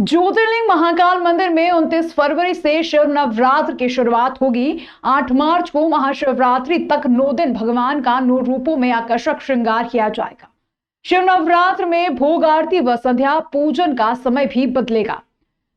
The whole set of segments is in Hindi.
ज्योतिर्लिंग महाकाल मंदिर में 29 फरवरी से शिव नवरात्र की शुरुआत होगी। 8 मार्च को महाशिवरात्रि तक 9 दिन भगवान का 9 रूपों में आकर्षक श्रृंगार किया जाएगा। शिव नवरात्र में भोग आरती व संध्या पूजन का समय भी बदलेगा।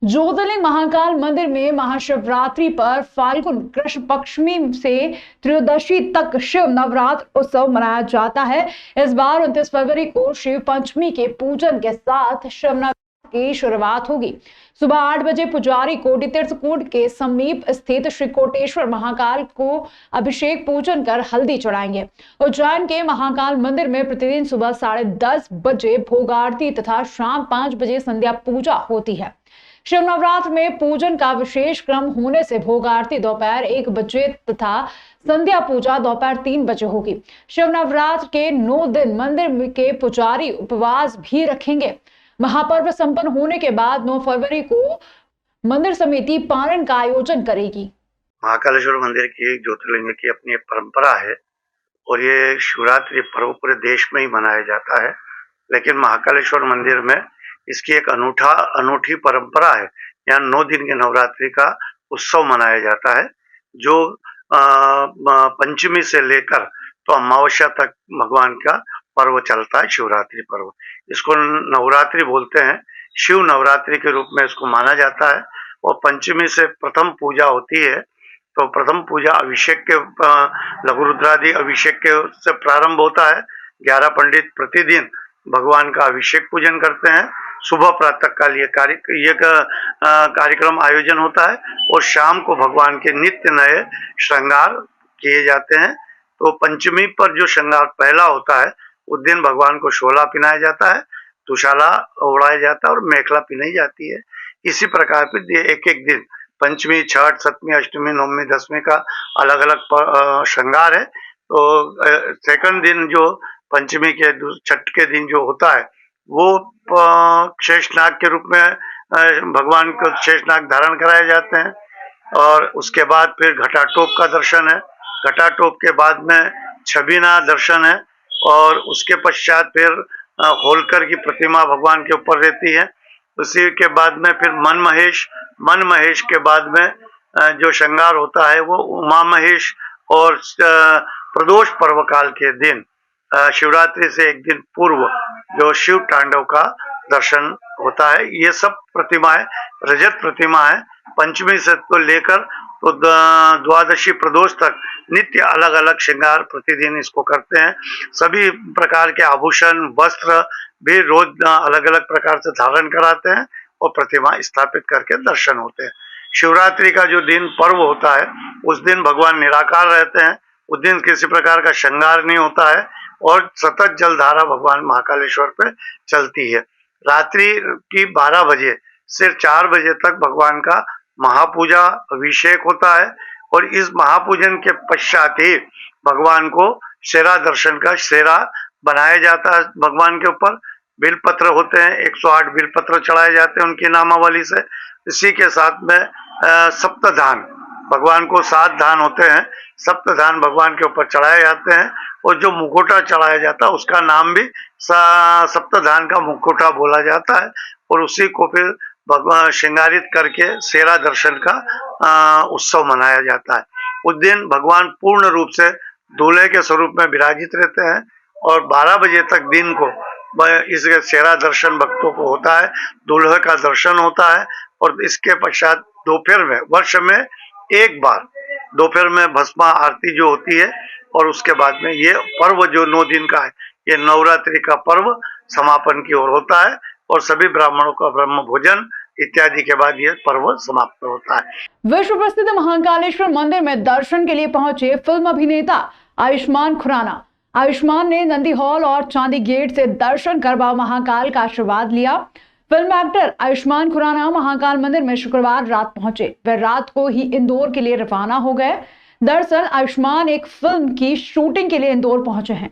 ज्योतिर्लिंग महाकाल मंदिर में महाशिवरात्रि पर फाल्गुन कृष्ण पक्षमी से त्रयोदशी तक शिव नवरात्र उत्सव मनाया जाता है। इस बार 29 फरवरी को शिव पंचमी के पूजन के साथ शिव नवरात्र की शुरुआत होगी। सुबह 8 बजे पुजारी कोटि तीर्थकूट के समीप स्थित श्री कोटेश्वर महाकाल को अभिषेक पूजन कर हल्दी चढ़ाएंगे। उज्जैन के महाकाल मंदिर में प्रतिदिन सुबह 10:30 बजे भोग आरती तथा शाम 5 बजे संध्या पूजा होती है। शिव नवरात्र में पूजन का विशेष क्रम होने से भोग आरती दोपहर 1 बजे तथा संध्या पूजा दोपहर 3 बजे होगी। शिव नवरात्र के 9 दिन मंदिर के पुजारी उपवास भी रखेंगे। महापर्व संपन्न होने के बाद 9 फरवरी को मंदिर समिति पारण का आयोजन करेगी। महाकालेश्वर मंदिर की ज्योतिर्लिंग की अपनी एक परंपरा है और ये शिवरात्रि पर्व पूरे देश में ही मनाया जाता है, लेकिन महाकालेश्वर मंदिर में इसकी एक अनूठी परंपरा है। यहाँ 9 दिन के नवरात्रि का उत्सव मनाया जाता है, जो पंचमी से लेकर तो अमावस्या तक भगवान का पर्व चलता है, शिवरात्रि पर्व। इसको नवरात्रि बोलते हैं, शिव नवरात्रि के रूप में इसको माना जाता है। और पंचमी से प्रथम पूजा होती है, तो प्रथम पूजा अभिषेक के लघु रुद्रादि अभिषेक के से प्रारंभ होता है। 11 पंडित प्रतिदिन भगवान का अभिषेक पूजन करते हैं। सुबह प्रातः काल ये कार्यक्रम आयोजन होता है और शाम को भगवान के नित्य नए श्रृंगार किए जाते हैं। तो पंचमी पर जो श्रृंगार पहला होता है, उस दिन भगवान को शोला पिनाया जाता है, दुशाला ओढ़ाया जाता है और मेखला पिनाई जाती है। इसी प्रकार फिर एक एक दिन पंचमी, छठ, सप्तमी, अष्टमी, नवमी, दसवीं का अलग अलग श्रृंगार है। तो सेकंड दिन जो पंचमी के छठ के दिन जो होता है, वो शेषनाग के रूप में भगवान को शेषनाग धारण कराए जाते हैं। और उसके बाद फिर घटाटोप का दर्शन है। घटाटोप के बाद में छबिना दर्शन है और उसके पश्चात फिर होलकर की प्रतिमा भगवान के ऊपर रहती है। उसी के बाद में फिर मन महेश के बाद में जो श्रृंगार होता है वो उमा महेश। और प्रदोष पर्व काल के दिन शिवरात्रि से एक दिन पूर्व जो शिव तांडव का दर्शन होता है। ये सब प्रतिमाएं रजत प्रतिमा है। पंचमी से तो लेकर तो द्वादशी प्रदोष तक नित्य अलग अलग श्रृंगार प्रतिदिन इसको करते हैं। सभी प्रकार के आभूषण वस्त्र भी रोज अलग अलग प्रकार से धारण कराते हैं और प्रतिमा स्थापित करके दर्शन होते हैं। शिवरात्रि का जो दिन पर्व होता है, उस दिन भगवान निराकार रहते हैं। उस दिन किसी प्रकार का श्रृंगार नहीं होता है और सतत जलधारा भगवान महाकालेश्वर पे चलती है। रात्रि की 12 बजे से 4 बजे तक भगवान का महापूजा अभिषेक होता है और इस महापूजन के पश्चात ही भगवान को शेरा दर्शन का शेरा बनाया जाता है। भगवान के ऊपर बिलपत्र होते हैं, 108 बिलपत्र चढ़ाए जाते हैं उनकी नामावली से। इसी के साथ में सप्तधान, भगवान को 7 धान होते हैं, सप्तधान भगवान के ऊपर चढ़ाए जाते हैं। और जो मुखोटा चढ़ाया जाता है उसका नाम भी सप्तधान का मुखोटा बोला जाता है। और उसी को फिर भगवान श्रृंगारित करके शेरा दर्शन का उत्सव मनाया जाता है। उस दिन भगवान पूर्ण रूप से दूल्हे के स्वरूप में विराजित रहते हैं और 12 बजे तक दिन को इस शेरा दर्शन भक्तों को होता है, दूल्हे का दर्शन होता है। और इसके पश्चात दोपहर में, वर्ष में एक बार दोपहर में भस्मा आरती जो होती है और उसके बाद में ये पर्व जो 9 दिन का है, ये नवरात्रि का पर्व समापन की ओर होता है और सभी ब्राह्मणों का ब्रह्म भोजन इत्यादि के बाद ये पर्व समाप्त होता है। विश्व प्रसिद्ध महाकालेश्वर मंदिर में दर्शन के लिए पहुंचे फिल्म अभिनेता आयुष्मान खुराना। आयुष्मान ने नंदी हॉल और चांदी गेट से दर्शन कर बाबा महाकाल का आशीर्वाद लिया। फिल्म एक्टर आयुष्मान खुराना महाकाल मंदिर में शुक्रवार रात पहुंचे। वे रात को ही इंदौर के लिए रवाना हो गए। दरअसल आयुष्मान एक फिल्म की शूटिंग के लिए इंदौर पहुंचे हैं।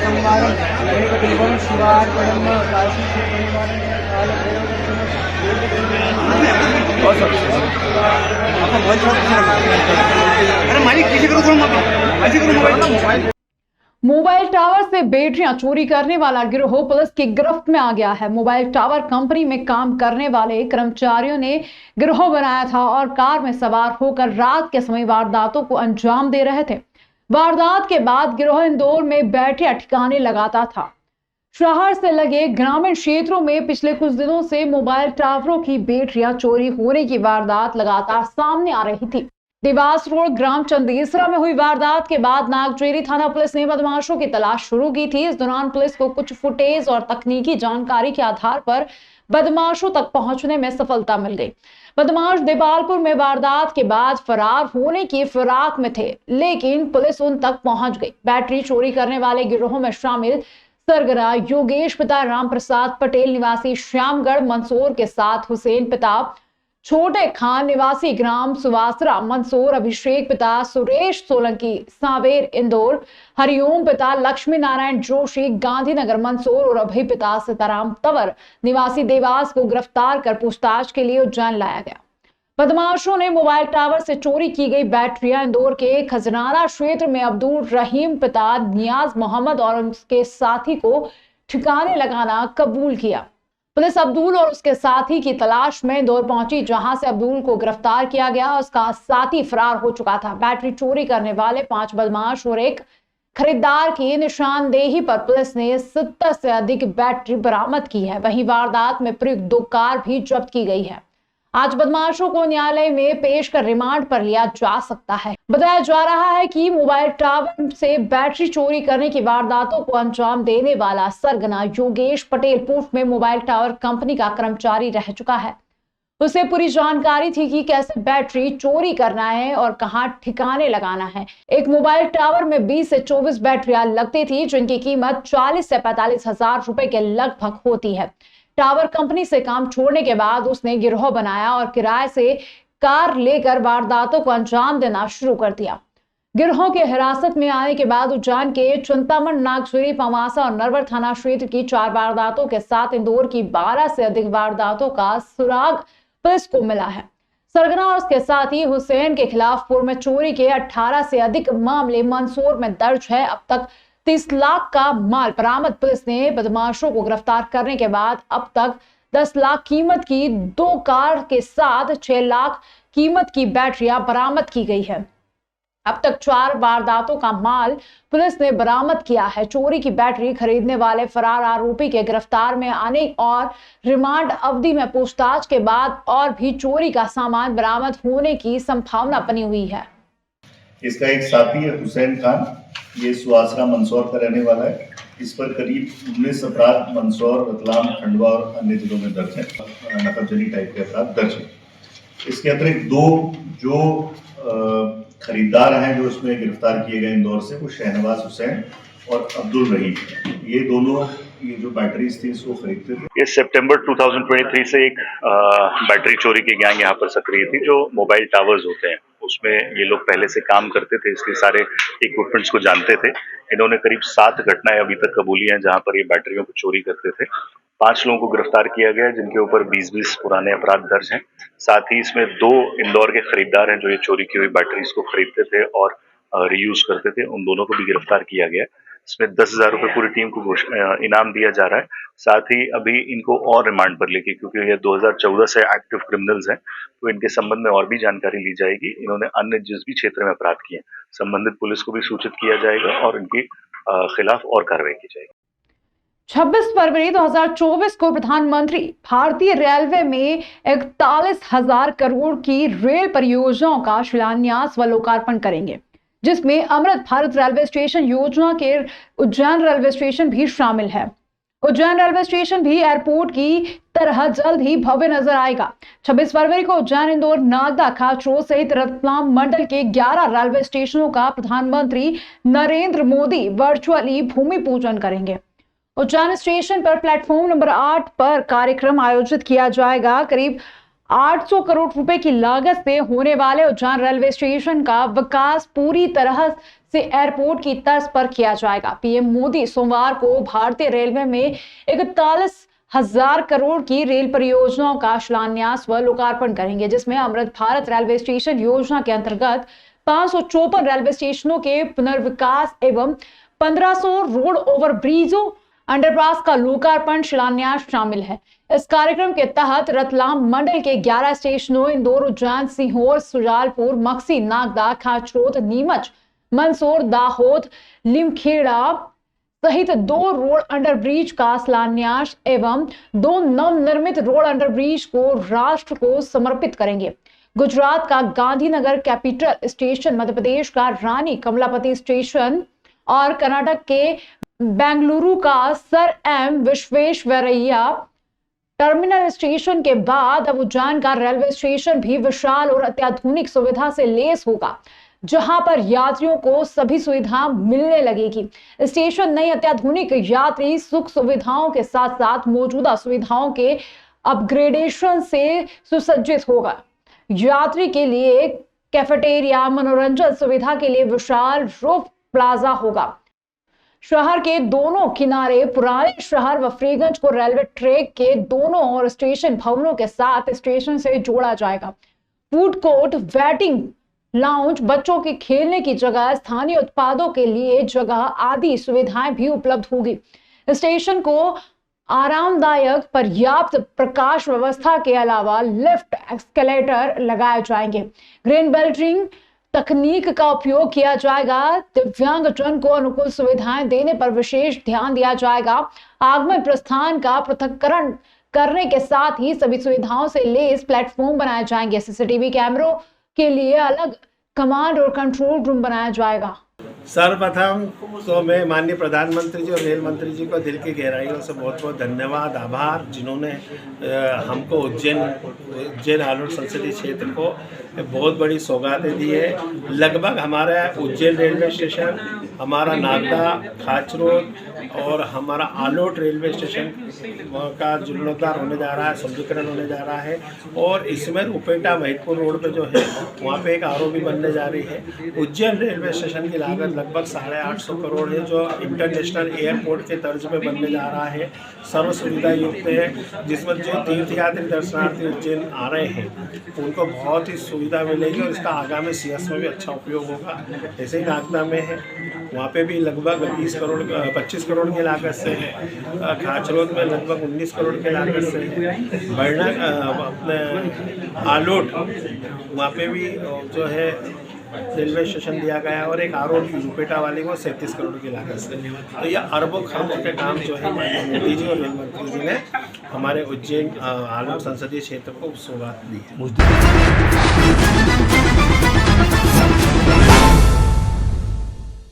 संवादं एकबिल्वं शिवार्पणं काशीक्षेत्रनिवारणं मोबाइल टावर से बैटरियां चोरी करने वाला गिरोह पुलिस की गिरफ्त में आ गया है। मोबाइल टावर कंपनी में काम करने वाले कर्मचारियों ने गिरोह बनाया था और कार में सवार होकर रात के समय वारदातों को अंजाम दे रहे थे। वारदात के बाद गिरोह इंदौर में बैटरियां ठिकाने लगाता था। शहर से लगे ग्रामीण क्षेत्रों में पिछले कुछ दिनों से मोबाइल टावरों की बैटरियां चोरी होने की वारदात लगातार सामने आ रही थी। देवास रोड ग्राम चंदेसरा में हुई वारदात के बाद नागचेरी थाना पुलिस ने बदमाशों की तलाश शुरू की थी। इस दौरान पुलिस को कुछ फुटेज और तकनीकी जानकारी के आधार पर बदमाशों तक पहुंचने में सफलता मिल गई। बदमाश देवालपुर में वारदात के बाद फरार होने की फिराक में थे, लेकिन पुलिस उन तक पहुंच गई। बैटरी चोरी करने वाले गिरोह में शामिल सरगना योगेश पिता रामप्रसाद पटेल निवासी श्यामगढ़ मंदसौर के साथ हुसैन पिता छोटे खान निवासी ग्राम सुवासरा मंदसौर, अभिषेक पिता सुरेश सोलंकी सांवेर इंदौर, हरिओम पिता लक्ष्मी नारायण जोशी गांधीनगर मंदसौर और अभय पिता सीताराम तंवर निवासी देवास को गिरफ्तार कर पूछताछ के लिए उज्जैन लाया गया। बदमाशों ने मोबाइल टावर से चोरी की गई बैटरियां इंदौर के खजनारा क्षेत्र में अब्दुल रहीम पिता नियाज मोहम्मद और उसके साथी को ठिकाने लगाना कबूल किया। पुलिस अब्दुल और उसके साथी की तलाश में इंदौर पहुंची, जहां से अब्दुल को गिरफ्तार किया गया। उसका साथी फरार हो चुका था। बैटरी चोरी करने वाले 5 बदमाश और एक खरीदार की निशानदेही पर पुलिस ने 70 से अधिक बैटरी बरामद की है। वहीं वारदात में प्रयुक्त 2 कार भी जब्त की गई है। आज बदमाशों को न्यायालय में पेश कर रिमांड पर लिया जा सकता है। बताया जा रहा है कि मोबाइल टावर से बैटरी चोरी करने की वारदातों को अंजाम देने वाला सरगना योगेश पटेल पूर्व में मोबाइल टावर कंपनी का कर्मचारी रह चुका है। उसे पूरी जानकारी थी कि कैसे बैटरी चोरी करना है और कहां ठिकाने लगाना है। एक मोबाइल टावर में 20 से 24 बैटरियां लगती थी, जिनकी कीमत 40 से 45 हजार रुपए के लगभग होती है। टावर कंपनी से काम छोड़ने के बाद उसने गिरोह बनाया और किराए से कार लेकर वारदातों को अंजाम देना शुरू कर दिया। गिरोह के हिरासत में आने के बाद उज्जैन के चिंतामण, नागचेरी, पवासा और नरवर थाना क्षेत्र की 4 वारदातों के साथ इंदौर की 12 से अधिक वारदातों का सुराग पुलिस को मिला है। सरगना और उसके साथी हुसैन के खिलाफ पूर्व में चोरी के 18 से अधिक मामले मंदसौर में दर्ज है। अब तक 30 लाख का माल बरामद। पुलिस ने बदमाशों को गिरफ्तार करने के बाद अब तक 10 लाख कीमत की 2 कार के साथ 6 लाख कीमत की बैटरियां बरामद की गई है। अब तक 4 वारदातों का माल पुलिस ने बरामद किया है। चोरी की बैटरी खरीदने वाले फरार आरोपी के गिरफ्तार में आने और रिमांड अवधि में पूछताछ के बाद और भी चोरी का सामान बरामद होने की संभावना बनी हुई है। इसका एक साथी है हुसैन खान, ये सुवासरा मंदसौर का रहने वाला है। इस पर करीब 19 अपराध मंदसौर, रतलाम, खंडवा और अन्य जिलों में दर्ज है। नकबजनी टाइप के अपराध दर्ज है। इसके अतिरिक्त 2 जो खरीदार हैं जो इसमें गिरफ्तार किए गए इंदौर से, वो शहनवाज हुसैन और अब्दुल रहीम, ये दोनों ये जो बैटरीज थी इसको खरीदते थे। ये सितंबर 2023 से एक बैटरी चोरी की गैंग यहाँ पर सक्रिय थी, जो मोबाइल टावर्स होते हैं उसमें ये लोग पहले से काम करते थे, इसलिए सारे इक्विपमेंट्स को जानते थे। इन्होंने करीब 7 घटनाएं अभी तक कबूली हैं जहां पर ये बैटरियों को चोरी करते थे। 5 लोगों को गिरफ्तार किया गया, जिनके ऊपर 20-20 पुराने अपराध दर्ज हैं। साथ ही इसमें 2 इंदौर के खरीदार हैं जो ये चोरी की हुई बैटरीज को खरीदते थे और रीयूज करते थे, उन दोनों को भी गिरफ्तार किया गया। इसमें 10,000 रुपए पूरी टीम को इनाम दिया जा रहा है। साथ ही अभी इनको और रिमांड पर लेके, क्योंकि ये 2014 से एक्टिव क्रिमिनल्स हैं, तो इनके संबंध में और भी जानकारी ली जाएगी। इन्होंने अन्य जिस भी क्षेत्र में अपराध किए संबंधित पुलिस को भी सूचित किया जाएगा और इनके खिलाफ और कार्रवाई की जाएगी। 26 फरवरी 2024 को प्रधानमंत्री भारतीय रेलवे में 41,000 करोड़ की रेल परियोजनाओं का शिलान्यास व लोकार्पण करेंगे, जिसमें अमृत भारत रेलवे स्टेशन योजना के उज्जैन रेलवे स्टेशन भी शामिल है। उज्जैन रेलवे स्टेशन भी एयरपोर्ट की तरह जल्द ही भव्य नजर आएगा। 26 फरवरी को उज्जैन, इंदौर, नागदा, खाचरो सहित रतलाम मंडल के 11 रेलवे स्टेशनों का प्रधानमंत्री नरेंद्र मोदी वर्चुअली भूमि पूजन करेंगे। उज्जैन स्टेशन पर प्लेटफॉर्म नंबर 8 पर कार्यक्रम आयोजित किया जाएगा। करीब 800 करोड़ रुपए की लागत से होने वाले उज्जैन रेलवे स्टेशन का विकास पूरी तरह से एयरपोर्ट की तर्ज पर किया जाएगा। पीएम मोदी सोमवार को भारतीय रेलवे में 41,000 करोड़ की रेल परियोजनाओं का शिलान्यास व लोकार्पण करेंगे, जिसमें अमृत भारत रेलवे स्टेशन योजना के अंतर्गत 554 रेलवे स्टेशनों के पुनर्विकास एवं 1500 रोड ओवर ब्रिजों अंडरपास का लोकार्पण शिलान्यास शामिल है। इस कार्यक्रम के तहत रतलाम मंडल के 11 स्टेशनों इंदौर, उज्जैन, सीहोर, सुजालपुर, मक्सी, नागदा, खाचरोद, नीमच, मंदसौर, दाहोद, लिमखेड़ा सहित 2 रोड अंडरब्रिज का शिलान्यास एवं 2 नवनिर्मित रोड अंडरब्रिज को राष्ट्र को समर्पित करेंगे। गुजरात का गांधीनगर कैपिटल स्टेशन, मध्य प्रदेश का रानी कमलापति स्टेशन और कर्नाटक के बेंगलुरु का sir M Visvesvaraya terminal station के बाद अब उज्जैन का रेलवे स्टेशन भी विशाल और अत्याधुनिक सुविधा से लैस होगा, जहां पर यात्रियों को सभी सुविधा मिलने लगेगी। स्टेशन नई अत्याधुनिक यात्री सुख सुविधाओं के साथ साथ मौजूदा सुविधाओं के अपग्रेडेशन से सुसज्जित होगा। यात्री के लिए कैफेटेरिया, मनोरंजन सुविधा के लिए विशाल रूफ प्लाजा होगा। शहर के दोनों किनारे पुराने शहर व फ्रीगंज को रेलवे ट्रैक के दोनों ओर स्टेशन भवनों के साथ स्टेशन से जोड़ा जाएगा। फूड कोर्ट, वेटिंग लाउंज, बच्चों के खेलने की जगह, स्थानीय उत्पादों के लिए जगह आदि सुविधाएं भी उपलब्ध होगी। स्टेशन को आरामदायक पर्याप्त प्रकाश व्यवस्था के अलावा लिफ्ट, एस्केलेटर लगाए जाएंगे। ग्रीन बेल्टिंग तकनीक का उपयोग किया जाएगा। दिव्यांगजन को अनुकूल सुविधाएं देने पर विशेष ध्यान दिया जाएगा। आगमन प्रस्थान का पृथक्करण करने के साथ ही सभी सुविधाओं से लैस प्लेटफॉर्म बनाए जाएंगे। सीसीटीवी कैमरों के लिए अलग कमांड और कंट्रोल रूम बनाया जाएगा। सर्वप्रथम तो मैं माननीय प्रधानमंत्री जी और रेल मंत्री जी को दिल की गहराइयों से बहुत बहुत धन्यवाद, आभार, जिन्होंने हमको उज्जैन आलोट संसदीय क्षेत्र को बहुत बड़ी सौगातें दी है। लगभग हमारा उज्जैन रेलवे स्टेशन, हमारा नागदा, खाचरोद और हमारा आलोट रेलवे स्टेशन का जीर्णोद्धार होने जा रहा है, सौंदर्यीकरण होने जा रहा है। और इसमें रुपेटा महिदपुर रोड पे जो है वहाँ पे एक आरओबी बनने जा रही है। उज्जैन रेलवे स्टेशन की लागत लगभग 850 करोड़ है, जो इंटरनेशनल एयरपोर्ट के तर्ज पे बनने जा रहा है। सर्व सुविधा युक्त है, जिसमें जो तीर्थयात्री दर्शनार्थी उज्जैन आ रहे हैं उनको बहुत ही सुविधा मिलेगी और इसका आगामी सीएस में भी अच्छा उपयोग होगा। ऐसे ही नागदा में है, वहाँ पे भी लगभग 25 करोड़ की लागत से है। खाचरोद में लगभग 19 करोड़ की लागत से है। बरना अपने आलोट वहाँ पे भी जो है रेलवे स्टेशन दिया गया है और एक आरओबी रुपेटा वाली को 37 करोड़ की लागत से। तो यह अरबों खरबों के काम जो है मोदी जी और रेल मंत्री जी ने हमारे उज्जैन आलोट संसदीय क्षेत्र को सौगात दी है।